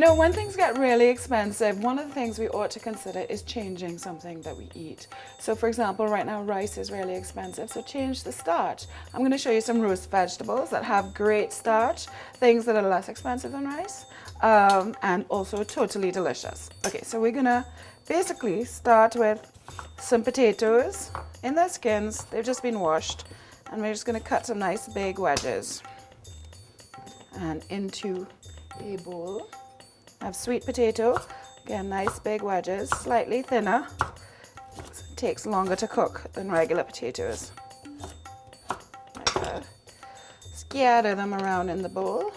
know, when things get really expensive, one of the things we ought to consider is changing something that we eat. So for example, right now rice is really expensive, so change the starch. I'm going to show you some roast vegetables that have great starch, things that are less expensive than rice, and also totally delicious. Okay, so we're going to basically start with some potatoes in their skins. They've just been washed, and we're just going to cut some nice big wedges and into a bowl. I have sweet potato, again nice big wedges, slightly thinner. It takes longer to cook than regular potatoes. Like that. Scatter them around in the bowl.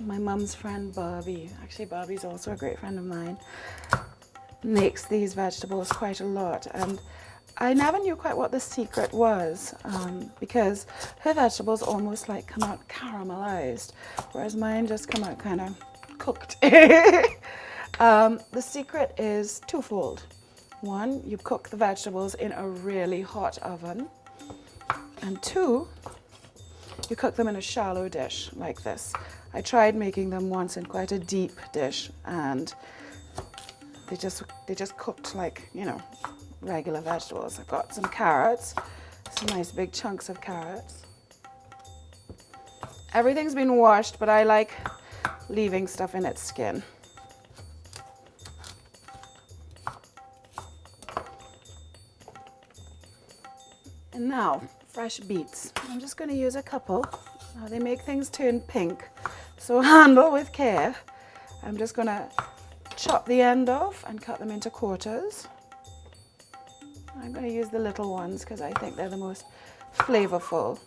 My mum's friend Barbie, actually Barbie's also a great friend of mine, makes these vegetables quite a lot, and I never knew quite what the secret was, because her vegetables almost like come out caramelized, whereas mine just come out kind of cooked. The secret is twofold. One, you cook the vegetables in a really hot oven, and two, you cook them in a shallow dish like this. I tried making them once in quite a deep dish, and they just cooked like, you know, regular vegetables. I've got some carrots, some nice big chunks of carrots. Everything's been washed, but I like leaving stuff in its skin. And now, fresh beets. I'm just going to use a couple. Now they make things turn pink, so handle with care. I'm just going to chop the end off and cut them into quarters. I'm going to use the little ones because I think they're the most flavorful.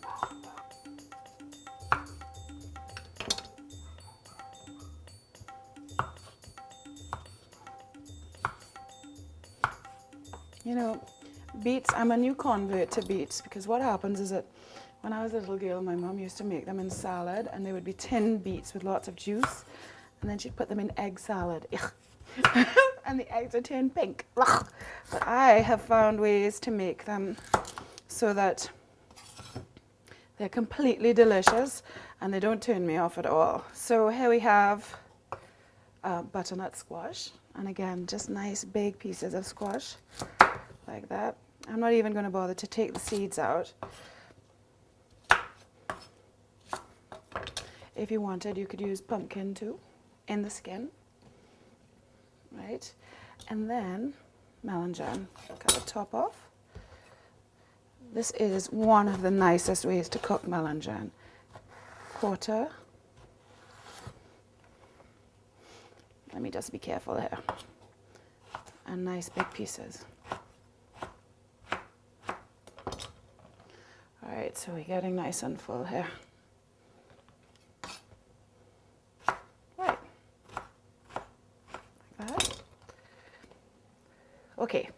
You know, beets, I'm a new convert to beets, because what happens is that when I was a little girl, my mom used to make them in salad, and they would be tinned beets with lots of juice, and then she'd put them in egg salad. And the eggs are turned pink. But I have found ways to make them so that they're completely delicious and they don't turn me off at all. So here we have butternut squash, and again, just nice big pieces of squash like that. I'm not even going to bother to take the seeds out. If you wanted, you could use pumpkin too in the skin. Right, and then melanjan, cut the top off. This is one of the nicest ways to cook melanjan. Quarter. Let me just be careful here. And nice big pieces. All right, so we're getting nice and full here. Okay,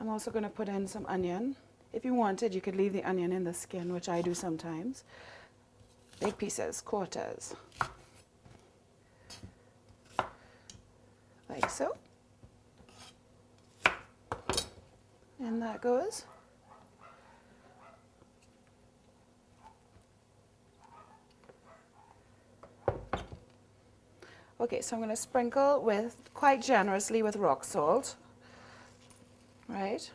I'm also going to put in some onion. If you wanted, you could leave the onion in the skin, which I do sometimes. Big pieces, quarters. Like so. And that goes. Okay, so I'm going to sprinkle with, quite generously with rock salt. Right,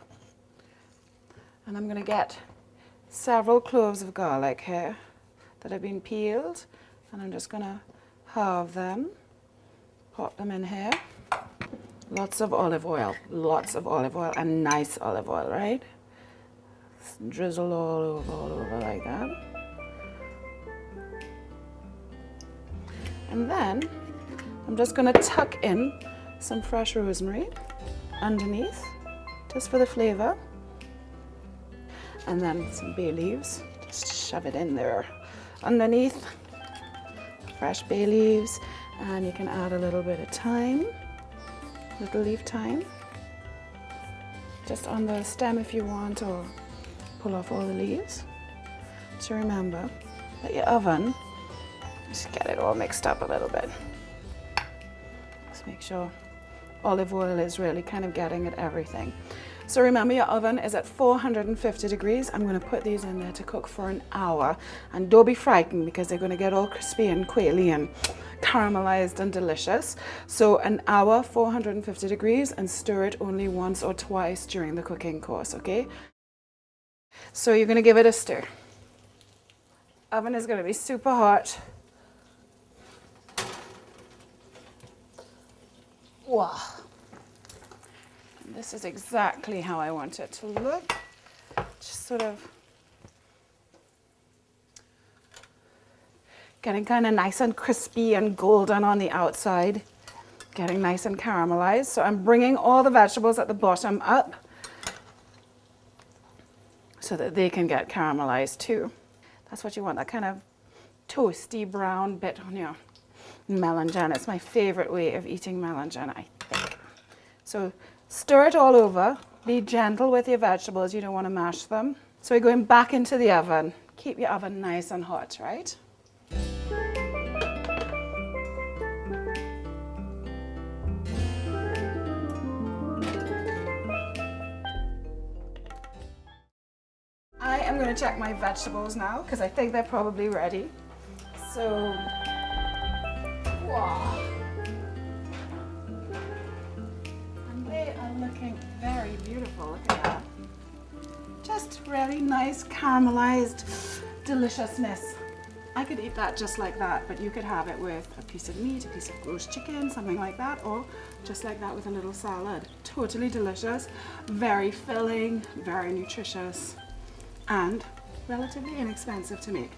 and I'm going to get several cloves of garlic here that have been peeled, and I'm just going to halve them, pop them in here. Lots of olive oil, and nice olive oil, right? Just drizzle all over like that. And then I'm just going to tuck in some fresh rosemary underneath, just for the flavor, and then some bay leaves. Just shove it in there underneath. Fresh bay leaves, and you can add a little bit of thyme, little leaf thyme, just on the stem if you want, or pull off all the leaves. So remember that your oven, just get it all mixed up a little bit. Just make sure olive oil is really kind of getting at everything. So remember, your oven is at 450 degrees. I'm going to put these in there to cook for an hour. And don't be frightened because they're going to get all crispy and quaily and caramelized and delicious. So an hour, 450 degrees, and stir it only once or twice during the cooking course, okay? So you're going to give it a stir. Oven is going to be super hot. Wow. This is exactly how I want it to look. Just sort of getting kind of nice and crispy and golden on the outside, getting nice and caramelized. So I'm bringing all the vegetables at the bottom up so that they can get caramelized too. That's what you want, that kind of toasty brown bit on your melangem. It's my favorite way of eating melangem, I think. So stir it all over. Be gentle with your vegetables. You don't want to mash them. So we're going back into the oven. Keep your oven nice and hot, right? I am going to check my vegetables now because I think they're probably ready. So, wow. And they are looking very beautiful. Look at that. Just really nice caramelized deliciousness. I could eat that just like that, but you could have it with a piece of meat, a piece of roast chicken, something like that, or just like that with a little salad. Totally delicious, very filling, very nutritious, and relatively inexpensive to make.